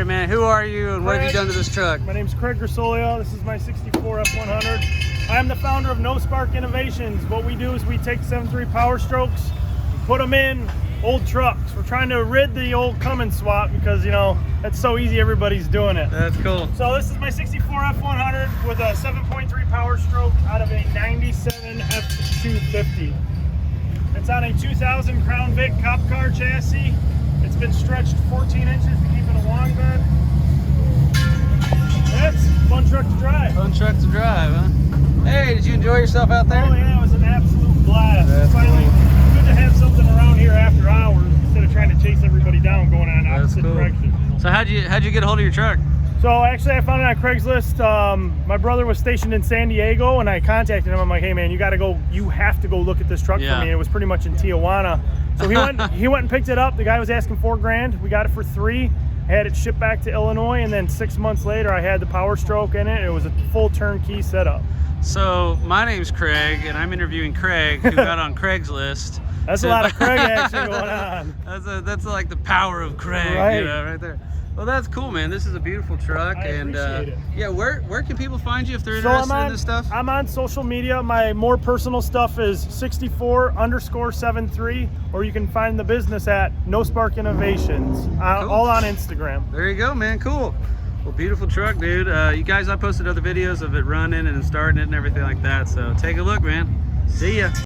right, man. Who are you and what have you done to this truck? My name's CraigerCo. This is my 64 F100. I'm the founder of No Spark Innovations. What we do is we take 7.3 Power Strokes, put them in old trucks. We're trying to rid the old Cummins swap because, you know, that's so easy, everybody's doing it. That's cool. So this is my 64 F100 with a 7.3 Power Stroke out of a 97 F250. It's on a 2000 Crown Vic cop car chassis. It's been stretched 14 inches to keep it a long bed. That's a fun truck to drive. Fun truck to drive, huh? Hey, did you enjoy yourself out there? Oh yeah, it was an absolute blast. That's Finally, cool. good to have something around here after hours instead of trying to chase everybody down going in an opposite direction. So how'd you get a hold of your truck? So actually I found it on Craigslist. My brother was stationed in San Diego and I contacted him. I'm like, hey man, you have to go look at this truck for me. It was pretty much in Tijuana. So he went and picked it up. The guy was asking $4,000. We got it for $3,000. I had it shipped back to Illinois, and then 6 months later I had the Power Stroke in it. It was a full turnkey setup. So my name's Craig and I'm interviewing Craig, who got on Craigslist. That's a lot of Craig action going on. That's like the power of Craig, right. You know, right there. Well, that's cool, man. This is a beautiful truck. I appreciate it. Yeah, where can people find you if they're interested in this stuff? I'm on social media. My more personal stuff is 64_73, or you can find the business at No Spark Innovations, all on Instagram. There you go, man. Cool. Well, beautiful truck, dude. You guys, I posted other videos of it running and starting it and everything like that. So take a look, man. See ya.